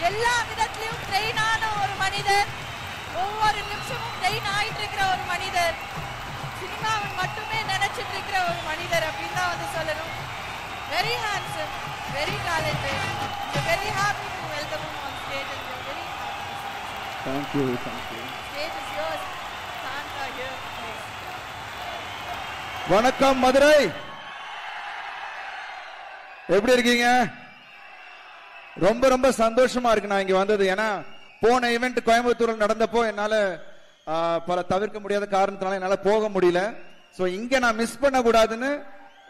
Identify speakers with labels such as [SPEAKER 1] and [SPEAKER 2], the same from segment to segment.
[SPEAKER 1] எல்லா விதத்திலும் ட்ரெயின் ஆன ஒரு மனிதர், ஒவ்வொரு நிமிஷமும் ட்ரெயின் ஆயிட்டு இருக்கிற ஒரு மனிதர், சினிமாவை மட்டுமே நினைச்சிட்டு இருக்கிற ஒரு மனிதர் அப்படின்னு தான் வந்து சொல்லணும். Very handsome, very talented. Very happy to welcome him on stage and we're very happy.
[SPEAKER 2] Thank you.
[SPEAKER 1] Stage is yours. Santa here, please.
[SPEAKER 2] வணக்கம் மதுரை, எப்படி இருக்கீங்க? ரொம்ப ரொம்ப சந்தோஷமா இருக்கு நான் இங்க வந்தது. ஏன்னா போன ஈவென்ட் கோயம்புத்தூர்ல நடந்தப்போ என்னால பல தவிர்க்க முடியாத காரணத்தினால என்னால போக முடியல. சோ இங்க நான் மிஸ் பண்ண கூடாதுன்னு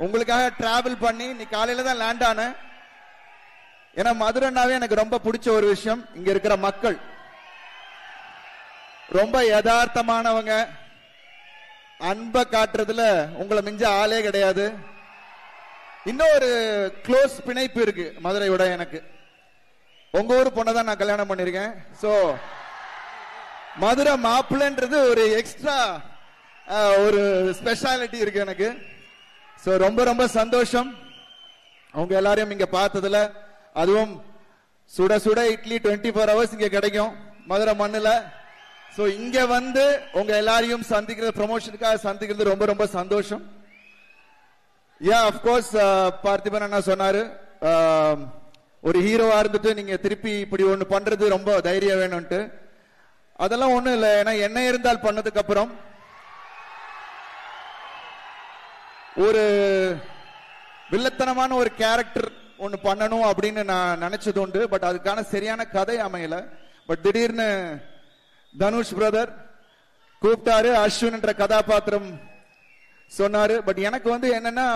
[SPEAKER 2] உங்களுக்காக டிராவல் பண்ணி நீ காலையில தான் லேண்ட் ஆனேன். ஏன்னா மதுரைனாவே எனக்கு ரொம்ப பிடிச்ச ஒரு விஷயம், இங்க இருக்கிற மக்கள் ரொம்ப யதார்த்தமானவங்க, அன்பை காட்டுறதுல உங்களை மிஞ்ச ஆளே கிடையாது. இன்னும் ஒரு க்ளோஸ் பிணைப்பு இருக்கு மதுரையோட எனக்கு. உங்க ஊர் பொண்ணதான் நான் கல்யாணம் பண்ணிருக்கேன். சோ மதுரை மாப்பிள்ளைன்றது ஒரு எக்ஸ்ட்ரா ஒரு ஸ்பெஷாலிட்டி இருக்கு எனக்கு. சோ ரொம்ப ரொம்ப சந்தோஷம் உங்க எல்லாரையும் இங்க பார்த்ததுல. அதுவும் சுட சுட இட்லி 24 hours இங்க கிடைக்கும் மதுரை மண்ணுல. சோ இங்க வந்து உங்க எல்லாரையும் சந்திக்கிறது, ப்ரமோஷனுக்காக சந்திக்கிறது ரொம்ப ரொம்ப சந்தோஷம். அப்கோர்ஸ் பார்த்திபன் அண்ணா சொன்னாரு, ஒரு ஹீரோவா இருந்துட்டு நீங்க திருப்பி இப்படி ஒண்ணு பண்றது ரொம்ப தைரியம் வேணும்ட்டு. அதெல்லாம் ஒண்ணும் இல்லை. ஏன்னா என்ன இருந்தால் பண்ணதுக்கு அப்புறம் ஒரு வில்லத்தனமான ஒரு கேரக்டர் ஒண்ணு பண்ணணும் அப்படின்னு நான் நினைச்சது உண்டு. பட் அதுக்கான சரியான கதை அமையல. பட் திடீர்னு தனுஷ் பிரதர் கூப்பிட்டாரு, அஸ்வின் என்ற கதாபாத்திரம் சொன்னாரு. பட் எனக்கு வந்து என்னன்னா,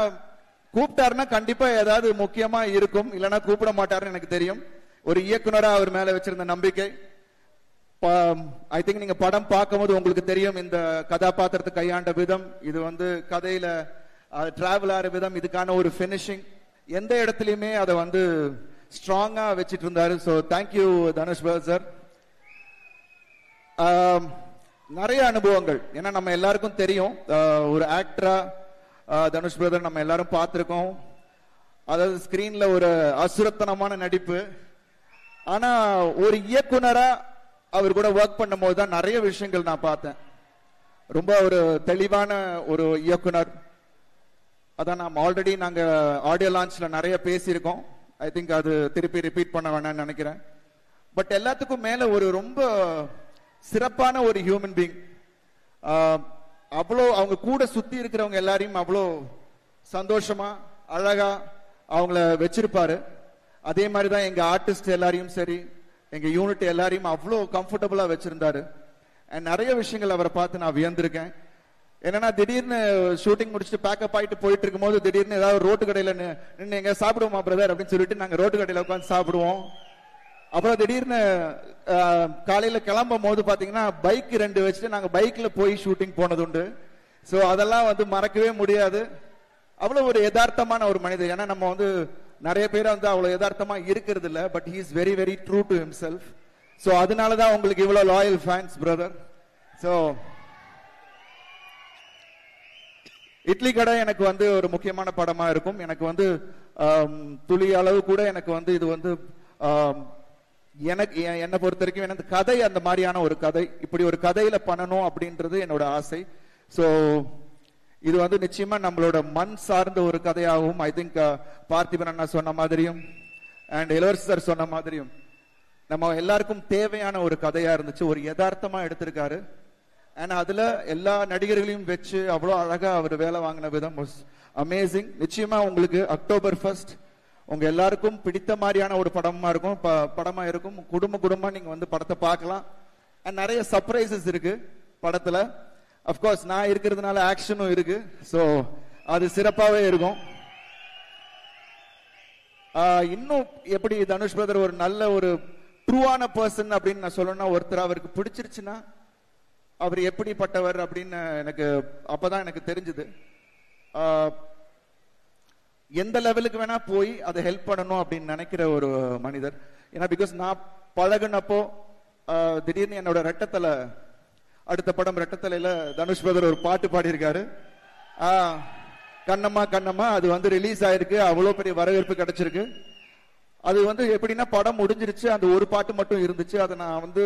[SPEAKER 2] கூப்பிட்டாருன்னா கண்டிப்பா ஏதாவது முக்கியமா இருக்கும், இல்லைன்னா கூப்பிட மாட்டாருன்னு எனக்கு தெரியும். ஒரு இயக்குனரா அவர் மேல வச்சிருந்த நம்பிக்கை. ஐ திங்க் நீங்க படம் பார்க்கும்போது உங்களுக்கு தெரியும் இந்த கதாபாத்திரத்தை கையாண்ட விதம், இது வந்து கதையில டிராவல் ஆகிற விதம், இதுக்கான ஒரு பினிஷிங், எந்த இடத்துலயுமே அதை வந்து ஸ்ட்ராங்கா வச்சிட்டு இருந்தாரு. So thank you Dhanush sir. நிறைய அனுபவங்கள், ஏன்னா நம்ம எல்லாருக்கும் தெரியும் ஒரு ஆக்டரா தனுஷ் பிரதர் நம்ம எல்லாரும் பார்த்திருக்கோம். அதாவது ஸ்கிரீன்ல ஒரு அசுரத்தனமான நடிப்பு. ஆனா ஒரு இயக்குனரா அவர் கூட ஒர்க் பண்ணும் போது தான் நிறைய விஷயங்கள் நான் பார்த்தேன். ரொம்ப ஒரு தெளிவான ஒரு இயக்குனர். அதான் நாம் ஆல்ரெடி நாங்க ஆடியோ லான்ச்ல நிறைய பேசியிருக்கோம். ஐ திங்க் அது திருப்பி ரிப்பீட் பண்ண வேணாம்னு நினைக்கிறேன். பட் எல்லாத்துக்கும் மேல ஒரு ரொம்ப சிறப்பான ஒரு ஹியூமன் பீயிங். அவ்வளோ அவங்க கூட சுத்தி இருக்கிறவங்க எல்லாரையும் அவ்வளோ சந்தோஷமா அழகா அவங்கள வச்சிருப்பாரு. அதே மாதிரிதான் எங்க ஆர்டிஸ்ட் எல்லாரையும் சரி, எங்க யூனிட் எல்லாரையும் அவ்வளோ கம்ஃபர்டபுளா வச்சிருந்தாரு. அண்ட் நிறைய விஷயங்கள் அவரை பார்த்து நான் வியந்திருக்கேன். என்னன்னா திடீர்னு ஷூட்டிங் முடிச்சுட்டு பேக்கப் ஆயிட்டு போயிட்டு இருக்கும் போது திடீர்னு ஏதாவது ரோட்டு கடையில நின்று எங்க சாப்பிடுவோமா பிரதர் அப்படின்னு சொல்லிட்டு நாங்க ரோட்டு கடையில உட்காந்து சாப்பிடுவோம். அப்புறம் திடீர்னு காலையில கிளம்பும் போது பாத்தீங்கன்னா பைக் 2 வச்சுட்டு நாங்க பைக்ல போய் ஷூட்டிங் போனது உண்டு. சோ அதெல்லாம் வந்து மறக்கவே முடியாது. அவ்வளவு ஒரு யதார்த்தமான ஒரு மனிதர். ஏன்னா நம்ம வந்து நிறைய பேர் வந்து அவ்வளவு யதார்த்தமா இருக்கிறது இல்ல. But he is very very true to himself. So அதனாலதான் உங்களுக்கு இவ்வளவு loyal fans brother. So idli கடை எனக்கு வந்து ஒரு முக்கியமான படமா இருக்கும். எனக்கு வந்து துளி அளவு கூட எனக்கு வந்து இது வந்து எனக்கு என்னை பொறுத்த வரைக்கும் எனக்கு கதை அந்த மாதிரியான ஒரு கதை, இப்படி ஒரு கதையில பண்ணணும் அப்படின்றது என்னோட ஆசை. சோ இது வந்து நிச்சயமா நம்மளோட மண் சார்ந்த ஒரு கதையாகவும், ஐ திங்க் பார்த்திபன் அண்ணா சொன்ன மாதிரியும் அண்ட் இளவரசி சார் சொன்ன மாதிரியும் நம்ம எல்லாருக்கும் தேவையான ஒரு கதையா இருந்துச்சு. ஒரு யதார்த்தமா எடுத்திருக்காரு. ஆனா அதுல எல்லா நடிகர்களையும் வச்சு அவ்வளவு அழகா அவர் வேலை வாங்கின விதம் அமேசிங். நிச்சயமா உங்களுக்கு October 1 உங்க எல்லாருக்கும் பிடித்த மாதிரியான ஒரு படமா இருக்கும். குடும்பமா நீங்க வந்து படத்தை பார்க்கலாம். நிறைய சர்ப்ரைசஸ் இருக்கு படத்துல. அப்கோர்ஸ் நான் இருக்கிறதுனால ஆக்ஷனும் இருக்கு. சோ அது சிறப்பாவே இருக்கும். இன்னும் எப்படி தனுஷ் பிரதர் ஒரு நல்ல ஒரு ட்ரூவான பர்சன் அப்படின்னு நான் சொல்லணும்னா, ஒருத்தர் அவருக்கு பிடிச்சிருச்சுன்னா அவர் எப்படிப்பட்டவர் அப்படின்னு எனக்கு அப்பதான் எனக்கு தெரிஞ்சது. எந்த லெவலுக்கு வேணா போய் அதை ஹெல்ப் பண்ணணும் அப்படின்னு நினைக்கிற ஒரு மனிதர். ஏன்னா பிகாஸ் நான் பழகுனப்போ திடீர்னு என்னோட ரெட்டத்தலை, அடுத்த படம் ரெட்டத்தலையில தனுஷ் பிரதர் ஒரு பாட்டு பாடியிருக்காரு. கண்ணம்மா கண்ணம்மா, அது வந்து ரிலீஸ் ஆயிருக்கு. அவ்வளவு பெரிய வரவேற்பு கிடைச்சிருக்கு. அது வந்து எப்படின்னா படம் முடிஞ்சிருச்சு, அந்த ஒரு பாட்டு மட்டும் இருந்துச்சு. அதை நான் வந்து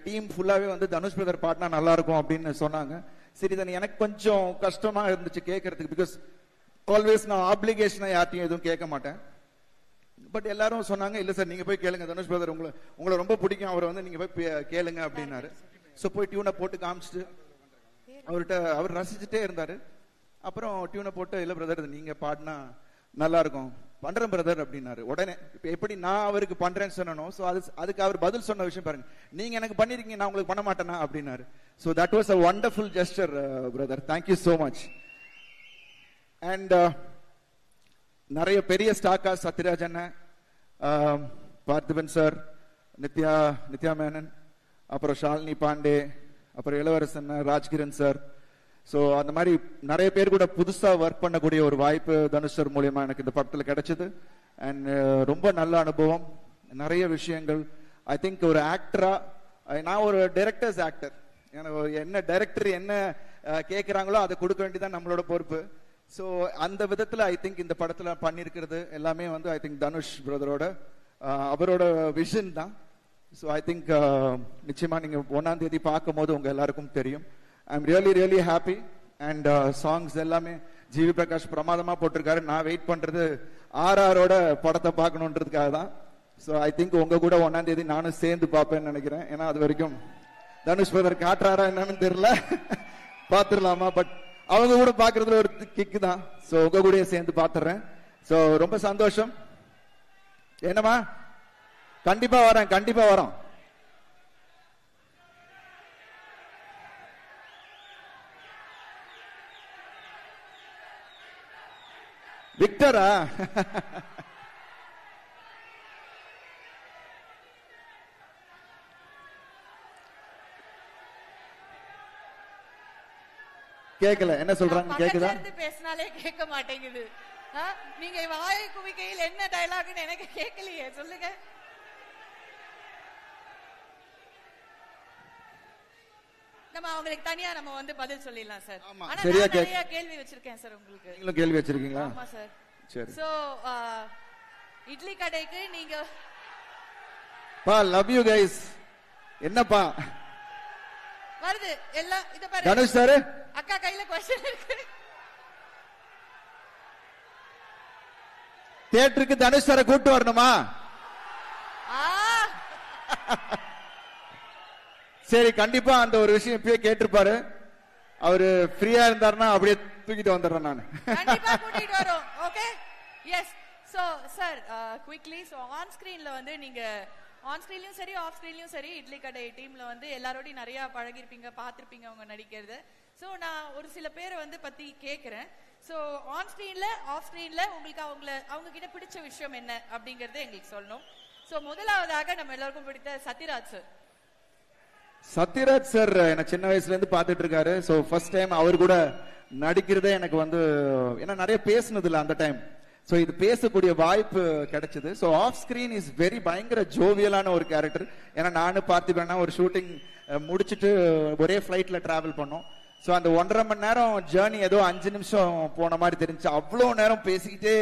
[SPEAKER 2] டீம் ஃபுல்லாவே வந்து தனுஷ் பிரதர் பாடினா நல்லா இருக்கும் அப்படின்னு சொன்னாங்க. சரி, தான் எனக்கு கொஞ்சம் கஷ்டமா இருந்துச்சு கேட்கறதுக்கு. பிகாஸ் ஆல்வேஸ் நான் ஆப்ளிகேஷனா யார்ட்டையும் எதுவும் கேட்க மாட்டேன். பட் எல்லாரும் சொன்னாங்க, இல்ல சார் நீங்க போய் கேளுங்க, தனுஷ் பிரதர் உங்களை ரொம்ப பிடிக்கும், அவரை வந்து நீங்க போய் கேளுங்க அப்படின்னாரு. ஸோ போய் டியூனை போட்டு காமிச்சிட்டு அவர் ரசிச்சுட்டே இருந்தாரு. அப்புறம் டியூனை போட்டு, இல்ல பிரதர் நீங்க பாடினா நல்லா இருக்கும், பண்றேன் பிரதர் அப்படின்னாரு. உடனே இப்ப எப்படி நான் அவருக்கு பண்றேன்னு சொன்னனோ, ஸோ அதுக்கு அவர் பதில் சொன்ன விஷயம் பாருங்க, நீங்க எனக்கு பண்ணிருக்கீங்க, நான் உங்களுக்கு பண்ண மாட்டேனா அப்படின்னாரு. So that was a wonderful gesture brother, thank you so much. And நிறைய பெரிய ஸ்டாக்கா, சத்யராஜ் அண்ணன், பார்த்திபன் சார், நித்யா மேனன், அப்புறம் ஷாலினி பாண்டே, அப்புறம் இளவரசன், ராஜ்கிரண் சார். ஸோ அந்த மாதிரி நிறைய பேர் கூட புதுசா ஒர்க் பண்ணக்கூடிய ஒரு வாய்ப்பு தனுஷ் சார் மூலியமா எனக்கு இந்த படத்தில் கிடைச்சது. அண்ட் ரொம்ப நல்ல அனுபவம், நிறைய விஷயங்கள். ஐ திங்க் ஒரு ஆக்டரா, நான் ஒரு டைரக்டர்ஸ் ஆக்டர், என்ன டைரக்டர் என்ன கேட்கிறாங்களோ அதை கொடுக்க வேண்டியதான் நம்மளோட பொறுப்பு. ஸோ அந்த விதத்தில் ஐ திங்க் இந்த படத்தில் பண்ணியிருக்கிறது எல்லாமே வந்து ஐ திங்க் தனுஷ் பிரதரோட அவரோட விஷன் தான். ஸோ ஐ திங்க் நிச்சயமா நீங்க 1ஆம் தேதி பார்க்கும் போது உங்க எல்லாருக்கும் தெரியும். I am really happy. And songs எல்லாமே ஜிவி பிரகாஷ் பிரமாதமா போட்டிருக்காரு. நான் வெயிட் பண்றது ஆர்ஆரோட படத்தை பார்க்கணுன்றதுக்காக தான். ஸோ ஐ திங்க் உங்க கூட 1ஆம் தேதி நானும் சேர்ந்து பார்ப்பேன்னு நினைக்கிறேன். ஏன்னா அது வரைக்கும் தனுஷ் பிரதர் காட்டுறாரா என்னன்னு தெரியல, பாத்துடலாமா, பட் அவங்க கூட பாக்குறதுல ஒரு கிக்கு தான். ஸோ உங்க கூட சேர்ந்து பாத்துறேன். ஸோ ரொம்ப சந்தோஷம். என்னமா, கண்டிப்பா வரேன், கண்டிப்பா வரோம். விக்டரா? கேக்கல, என்ன சொல்றாங்க கேக்குதா?
[SPEAKER 1] பேசினாலே கேட்க மாட்டேங்குது. நீங்க வாயை குவிக்கையில் என்ன டயலாக்னு எனக்கு கேட்கலையே, சொல்லுங்க. நம்ம அவங்களுக்கு தனியா நம்ம வந்து பதில் சொல்லிடலாம் சார். ஆனா நிறைய கேள்வி வச்சிருக்கேன் சார் உங்களுக்கு.
[SPEAKER 2] நீங்களும் கேள்வி வச்சிருக்கீங்களா?
[SPEAKER 1] ஆமா சார்.
[SPEAKER 2] சரி.
[SPEAKER 1] சோ இட்லி கடைக்கு நீங்க
[SPEAKER 2] பா லவ் யூ கைஸ். என்னப்பா
[SPEAKER 1] வருது எல்லாம் இத பாரு.
[SPEAKER 2] தனுஷ் சார்
[SPEAKER 1] அக்கா கையில क्वेश्चन இருக்கு.
[SPEAKER 2] தியேட்டருக்கு தனுஷ் சாரை கூட்டி வரணுமா? சரி, கண்டிப்பா அந்த ஒரு விஷயம் இப்பயே கேட்டிருப்பாரு. அவரு ஃப்ரீயா இருந்தாருன்னா அப்படியே தூக்கிட்டு வந்துடுறேன் நான்.
[SPEAKER 1] கண்டிப்பா கூட்டிட்டு வரோம். Okay, yes. So sir quickly, so on ஸ்கிரீன்ல வந்து நீங்க ஆன் ஸ்கிரீன்லயும் சரி ஆஃப் ஸ்கிரீன்லயும் சரி இட்லி கடை டீம்ல வந்து எல்லாரோடையும் நிறைய பழகிருப்பீங்க, பார்த்திருப்பீங்க அவங்க நடிக்கிறது. சோ நான் ஒரு சில பேரை வந்து பத்தி கேக்குறேன். சோ ஆன் ஸ்கிரீன்ல ஆஃப் ஸ்கிரீன்ல உங்களுக்கு அவங்க கிட்ட பிடிச்ச விஷயம் என்ன அப்படிங்கறத எங்களுக்கு சொல்லணும். சோ முதலாவதாக நம்ம எல்லாருக்கும் பிடித்த சத்யராஜ் சார்.
[SPEAKER 2] சத்யராஜ் சார் என்ன சின்ன வயசுல இருந்து பாத்துட்டு இருக்காரு. சோ ஃபர்ஸ்ட் டைம் அவர் கூட நடிக்கிறதே எனக்கு வந்து, ஏன்னா நிறைய பேசுனது இல்ல அந்த டைம். சோ இது பேசக்கூடிய வாய்ப்பு கிடைச்சது. So off screen is very பயங்கர ஜோவியலான ஒரு கேரக்டர். ஏன்னா நானும் பார்த்திபேன்னா ஒரு ஷூட்டிங் முடிச்சுட்டு ஒரே ஃபிளைட்ல டிராவல் பண்ணோம். சோ அந்த 1.5 மணி நேரம் ஜேர்னி ஏதோ 5 நிமிஷம் போன மாதிரி தெரிஞ்சு, அவ்வளவு நேரம் பேசிக்கிட்டே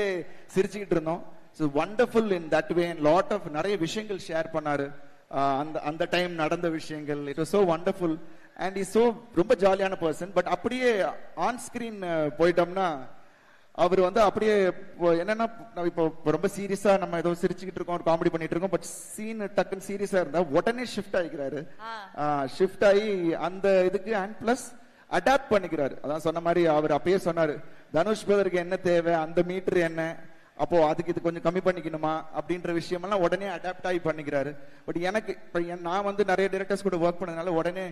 [SPEAKER 2] சிரிச்சுக்கிட்டு இருந்தோம். So wonderful in that way. Lot of நிறைய விஷயங்கள் ஷேர் பண்ணாரு. அந்த டைம் நடந்த விஷயங்கள், it was so wonderful. And is so ரொம்ப ஜாலியான பர்சன். பட் அப்படியே ஆன் ஸ்கிரீன் போயிட்டோம்னா அவர் வந்து அப்படியே என்னன்னா, இப்போ ரொம்ப சீரியஸா நம்ம ஏதோ சிரிச்சுக்கிட்டு இருக்கோம், காமெடி பண்ணிட்டு இருக்கோம், பட் சீன் டக்குன்னு சீரியஸா இருந்தா உடனே ஷிஃப்ட் ஆகிக்கிறாரு. ஷிஃப்ட் ஆகி அந்த இதுக்கு அண்ட் பிளஸ் அடாப்ட் பண்ணிக்கிறாரு. அதான் சொன்ன மாதிரி அவர் அப்பயே சொன்னாரு, தனுஷ் பிரதருக்கு என்ன தேவை, அந்த மீட்டர் என்ன, அப்போ அதுக்கு இது கொஞ்சம் கம்மி பண்ணிக்கணுமா அப்படின்ற விஷயமெல்லாம் உடனே அடாப்ட் ஆகி பண்ணிக்கிறாரு. பட் எனக்கு நான் வந்து நிறைய டைரக்டர்ஸ் கூட ஒர்க் பண்ணதுனால உடனே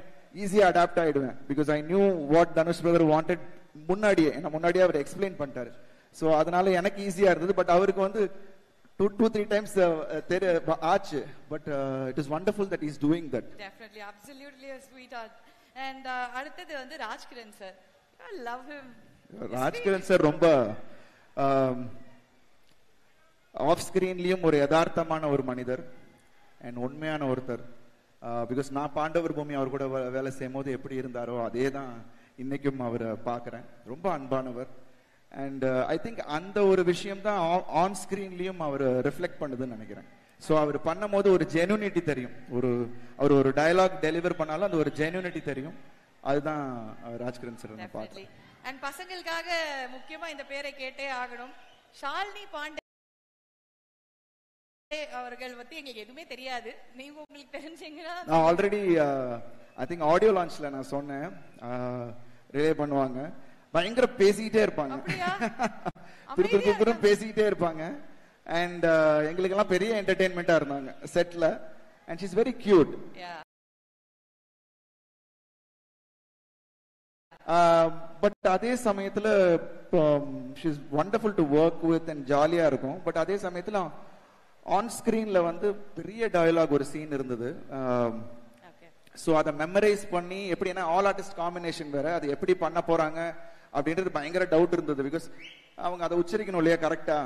[SPEAKER 2] ஈஸியா அடாப்ட் ஆயிடுவேன். Because I knew what Dhanush brother wanted முன்னாடியே அவர் எக்ஸ்பிளைன் பண்ணிட்டாரு. சோ அதனால எனக்கு ஈஸியா இருந்தது. பட் அவருக்கு வந்து 2-3 times ஆச்சு. But it is wonderful that is doing that.
[SPEAKER 1] Definitely, absolutely a sweetheart. And அடுத்தது வந்து Rajkiran sir. I love him.
[SPEAKER 2] Rajkiran sir ரொம்ப ஆஃப் ஸ்கிரீன்லயும் ஒரு யதார்த்தமான ஒரு மனிதர் அண்ட் உண்மையான ஒருத்தர். பிகாஸ் நான் பாண்டவர் பூமி அவர் கூட வேலை செய்யும் போது எப்படி இருந்தாரோ அதே தான் இன்னைக்கும் அவரை பார்க்கிறேன். ரொம்ப அன்பானவர். அண்ட் ஐ திங்க் அந்த ஒரு விஷயம் தான் ஆன் ஸ்கிரீன்லயும் அவர் ரிஃப்ளெக்ட் பண்ணுதுன்னு நினைக்கிறேன். ஸோ அவர் பண்ணும் போது ஒரு ஜெனுனிட்டி தெரியும். அவர் ஒரு டயலாக் டெலிவர் பண்ணாலும் அந்த ஒரு ஜெனுனிட்டி தெரியும். அதுதான் ராஜ்கிரண் சார் பார்த்து.
[SPEAKER 1] அண்ட் பசங்களுக்காக முக்கியமா இந்த பேரை கேட்டே ஆகணும். ஷாலினி பாண்டே அவர்கள் பத்தி எங்களுக்கு எதுவுமே தெரியாது. நீங்க உங்களுக்கு தெரிஞ்சீங்கன்னா
[SPEAKER 2] நான் ஆல்ரெடி ஐ திங்க் ஆடியோ லான்ச்ல நான் சொன்னேன், ரிலே பண்ணுவாங்க. பயங்கர பேசிக்கிட்டே இருப்பாங்க, திருப்பூரும் பேசிக்கிட்டே இருப்பாங்க. அண்ட் எங்களுக்கு எல்லாம் பெரிய என்டர்டெயின்மெண்டா இருந்தாங்க செட்ல. And she is very cute. But அதே சமயத்துல she is wonderful to work with and ஜாலியா இருக்கும். பட் அதே சமயத்துல ஆன் ஸ்கிரீன்ல வந்து பெரிய டயலாக் ஒரு சீன் இருந்தது. ஸோ அதை மெமரைஸ் பண்ணி எப்படின்னா ஆல் ஆர்டிஸ்ட் காம்பினேஷன் வேற, அது எப்படி பண்ண போறாங்க அப்படின்றது பயங்கர டவுட் இருந்தது. பிகாஸ் அவங்க அதை உச்சரிக்கணும் இல்லையா கரெக்டா.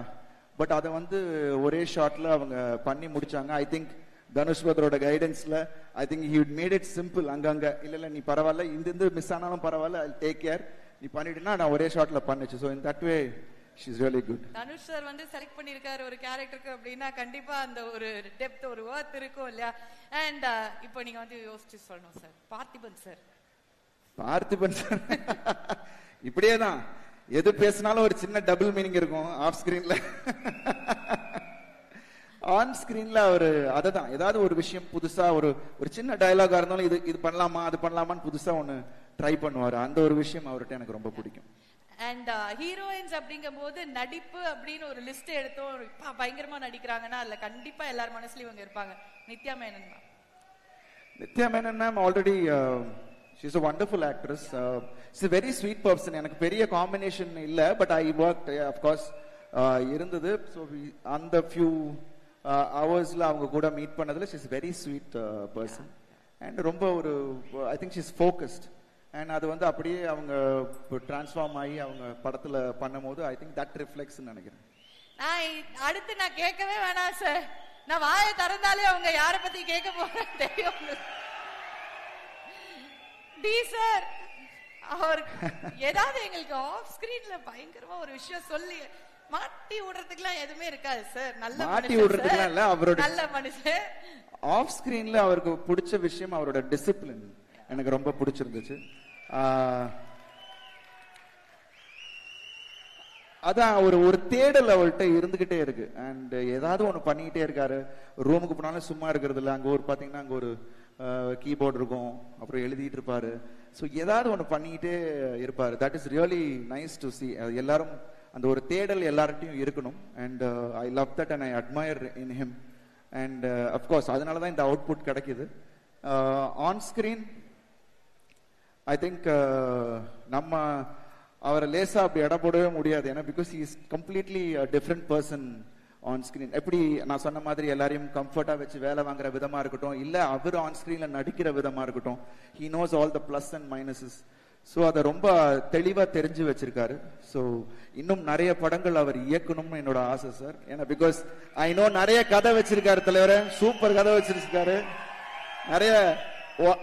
[SPEAKER 2] பட் அதை வந்து ஒரே ஷாட்ல அவங்க பண்ணி முடிச்சாங்க. ஐ திங்க் தனுஷ் பத்ரோட கைடன்ஸ்ல I think he made it simple. அங்கங்க இல்ல நீ பரவாயில்ல, இந்த மிஸ் ஆனாலும் பரவாயில்ல, ஐ டேக் கேர், நீ பண்ணிட்டுனா நான் ஒரே ஷாட்ல பண்ணிச்சு. So in that way she is really good.
[SPEAKER 1] Dhanush sir வந்து செலக்ட் பண்ணிருக்காரு ஒரு கேரக்டருக்கு அப்படின்னா கண்டிப்பா அந்த ஒரு டெப்த் ஒரு வர்த் இருக்கும் இல்லையா. அண்ட் இப்போ நீங்க வந்து யோசிச்சு சொல்லணும் sir, Parthiban sir.
[SPEAKER 2] Parthiban sir இப்படியே தான் எது பேசினாலும் ஒரு சின்ன டபுள் மீனிங் இருக்கும் ஆஃப் ஸ்கிரீன்ல. ஆன் ஸ்கிரீன்ல அவரு அததான் ஏதாவது ஒரு விஷயம் புதுசா ஒரு சின்ன டயலாகா இருந்தாலும் இது பண்ணலாமா அது பண்ணலாமான்னு புதுசா ஒண்ணு ட்ரை பண்ணுவாரு. அந்த ஒரு விஷயம் அவர்கிட்ட எனக்கு ரொம்ப பிடிக்கும்.
[SPEAKER 1] அண்ட் ஹீரோயின்ஸ் அப்படிங்கும் போது நடிப்பு அப்படின்னு ஒரு லிஸ்ட் எடுத்தோம், பயங்கரமா நடிக்கிறாங்கன்னா அதுல கண்டிப்பா எல்லார் மனசுலயும் இவங்க இருப்பாங்க. Nithya Menon ma'am.
[SPEAKER 2] Nithya Menon ma'am already she is a wonderful actress. She's a very sweet person. எனக்கு பெரிய காம்பினேஷன் இல்ல, but I worked of course இருந்தது. So அந்த few ஹவர்ஸ்ல அவங்க கூட மீட் பண்ணதுல she is a very sweet person. And ரொம்ப ஒரு I think she is focused. And அது வந்து அப்படியே அவங்க டிரான்ஸ்ஃபார்ம் ஆகி அவங்க படத்துல பண்ணும்போது ஐ திங்க் தட் ரிஃப்ளெக்ட்ஸ் நினைக்கிறேன்.
[SPEAKER 1] அடுத்து நான் கேட்கவே வேணாம் சார், நான் வாயை திறந்தாலே அவங்க யாரை பத்தி கேட்க போறேன் தெரியும். டி சார் அவர் ஏதாவது எங்களுக்கு ஆஃப் ஸ்கிரீன்ல பயங்கரமா ஒரு விஷயம் சொல்லி மாட்டி விடுறதுக்குலாம் எதுவுமே இருக்காது சார். நல்ல
[SPEAKER 2] மாட்டி விடுறதுக்குலாம் இல்ல, அவரோட
[SPEAKER 1] நல்ல மனுஷன்.
[SPEAKER 2] ஆஃப் ஸ்கிரீன்ல அவருக்கு பிடிச்ச விஷயம் அவரோட டிசிப்ளின் எனக்கு ரொம்ப பிடிச்சிருந்துச்சு. அதான் ஒரு தேடல் அவர்கிட்ட இருந்துகிட்டே இருக்கு. அண்ட் ஏதாவது ஒண்ணு பண்ணிக்கிட்டே இருக்காரு. ரூமுக்கு போனாலும் சும்மா இருக்கிறது இல்ல. அங்க ஒரு பாத்தீங்கன்னா அங்க ஒரு கீபோர்டு இருக்கும், அப்புறம் எழுதிட்டு இருப்பாரு. ஸோ ஏதாவது ஒண்ணு பண்ணிக்கிட்டே இருப்பாரு. That is really nice to C. எல்லாரும் அந்த ஒரு தேடல் எல்லார்ட்டையும் இருக்கணும். And I love that and I admire in him. And of course அதனாலதான் இந்த அவுட்புட் கிடைக்குது. ஆன் ஸ்கிரீன் ஐ திங்க் நம்ம அவரை லேசா அப்படி இட போடவே முடியாது. ஏன்னா because he is completely different person on screen. எப்படி நான் சொன்ன மாதிரி எல்லாரையும் கம்ஃபர்ட்டா வச்சு வேலை வாங்குற விதமா இருக்கட்டும், இல்ல அவர் ஆன் ஸ்கிரீன்ல நடிக்கிற விதமா இருக்கட்டும், he knows all the plus and minuses. So அதை ரொம்ப தெளிவா தெரிஞ்சு வச்சிருக்காரு. ஸோ இன்னும் நிறைய படங்கள் அவர் இயக்கணும்னு என்னோட ஆசை சார். ஏன்னா பிகாஸ் ஐ நோ நிறைய கதை வச்சிருக்காரு தலைவரே, சூப்பர் கதை வச்சிருக்காரு. நிறைய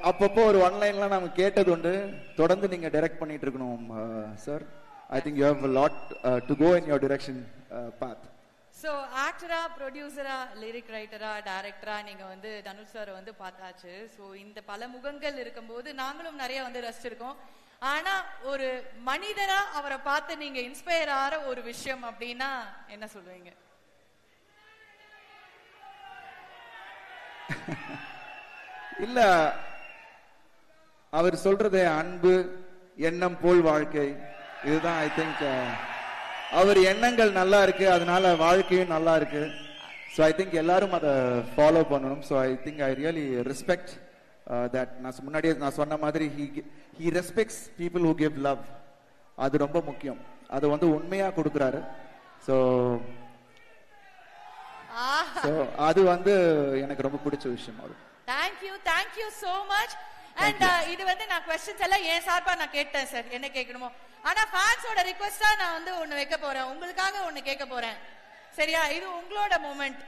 [SPEAKER 2] அப்பப்போ ஒரு ஒன்லைன்லாம் நாம கேட்டது உண்டு. தொடர்ந்து நீங்க டைரக்ட் பண்ணிட்டு இருக்கணும் sir. I think you have a lot to go in your direction path.
[SPEAKER 1] So ஆக்டரா, ப்ரொடியூசரா, லிரிக் ரைட்டரா, டைரக்டரா நீங்க வந்து தனுஷ் சார் வந்து பார்த்தாச்சு. ஸோ இந்த பல முகங்கள் இருக்கும்போது நாங்களும் நிறைய வந்து ரசிச்சிருக்கோம். ஆனா ஒரு மனிதரா அவரை பார்த்து நீங்க இன்ஸ்பயர் ஆகிற ஒரு விஷயம் அப்படின்னா என்ன சொல்லுவீங்க?
[SPEAKER 2] இல்ல அவர் சொல்றது அன்பு, எண்ணம் போல் வாழ்க்கை, இதுதான். ஐ திங்க் அவர் எண்ணங்கள் நல்லா இருக்கு, அதனால வாழ்க்கையும் நல்லா இருக்கு. ஸோ ஐ திங்க் எல்லாரும் அதை ஃபாலோ பண்ணணும். So I think I really respect that. நான் முன்னாடியே நான் சொன்ன மாதிரி he respects people who give love. அது ரொம்ப முக்கியம். அது வந்து உண்மையா கொடுக்கறாரு. ஸோ அது வந்து எனக்கு ரொம்ப பிடிச்ச விஷயம். அது
[SPEAKER 1] thank you so much. And இது வந்து நான் क्वेश्चंस எல்லாம் ஏன் சார்பா நான் கேட்டேன் சார், என்ன கேட்கணுமோ. ஆனா ஃபேன்ஸோட ரிக்வெஸ்டா நான் வந்து ஒன்னு வைக்க போறேன், உங்களுக்காக ஒன்னு கேட்க போறேன். சரியா? இது உங்களோட மொமெண்ட்.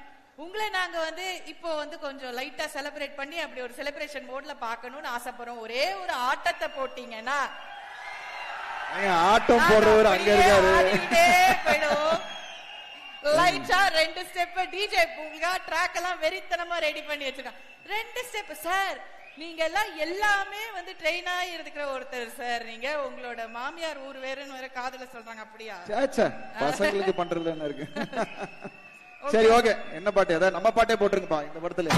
[SPEAKER 1] உங்களை நாங்க வந்து இப்போ வந்து கொஞ்சம் லைட்டா செலிப்ரேட் பண்ணி அப்படி ஒரு செலிப்ரேஷன் மோட்ல பார்க்கணும்னு ஆசைப்படுறோம். ஒரே ஒரு ஆட்டத்தை போட்டீங்கன்னா
[SPEAKER 2] ஆட்டம் போடுறவர் அங்க இருக்காரு.
[SPEAKER 1] லைட்டா 2 ஸ்டெப் டிஜே பூங்கா ட்ராக் எல்லாம் வெறித்தனமா ரெடி பண்ணி வச்சிருக்காங்க. 2 ஸ்டெப் சார். நீங்க எல்லாம் எல்லாமே வந்து ட்ரெயின் ஆகி இருக்கிற ஒருத்தர் சார். நீங்க உங்களோட மாமியார் ஊர் வேறுன்னு வேற காதுல சொல்றாங்க. அப்படியா?
[SPEAKER 2] பசங்களுக்கு பண்றது என்ன இருக்கு? சரி ஓகே, என்ன பாட்டு? ஏதாவது நம்ம பாட்டே போட்டுருங்கப்பா இந்த படத்துல.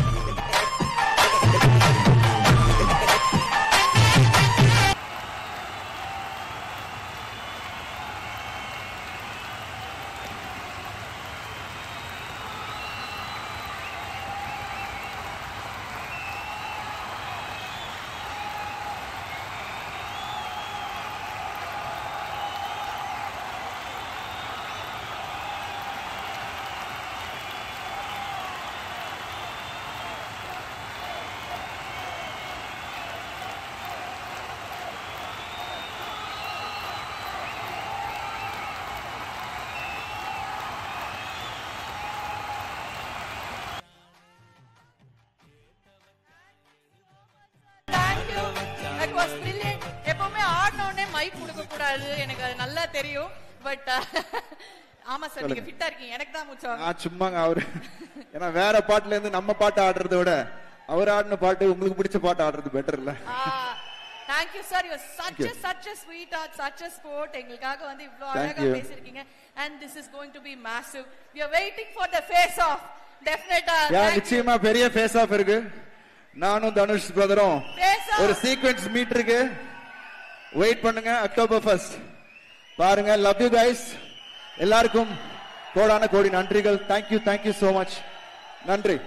[SPEAKER 1] எப்பவுமே ஆடனோடனே மைக் கொடுக்க கூடாது, எனக்கு அது நல்லா தெரியும். பட் ஆமா சார், நீங்க ஃபிட்டா இருக்கீங்க. எனக்கு தான் மூச்சம்.
[SPEAKER 2] சும்மாங்க அவரு. ஏன்னா வேற பாட்டுல இருந்து நம்ம பாட்டு ஆடுறத விட அவர் ஆடின பாட்டு உங்களுக்கு பிடிச்ச பாட்டு ஆடுறது பெட்டர் இல்ல?
[SPEAKER 1] Thank you sir, you are such a sweetheart, such a sport. எங்களுக்காக வந்து இவ்ளோ அழகா பேசிருக்கீங்க. And this is going to be massive. We are waiting for the face off. Definitely.
[SPEAKER 2] நிச்சயமா பெரிய face off இருக்கு. நானும் தனுஷ் பிரதரும் ஒரு சீக்வென்ஸ் மீட் இருக்கு. வெயிட் பண்ணுங்க, October 1st பாருங்க. Love you guys. எல்லாருக்கும் கோடான கோடி நன்றிகள். Thank you so much. நன்றி.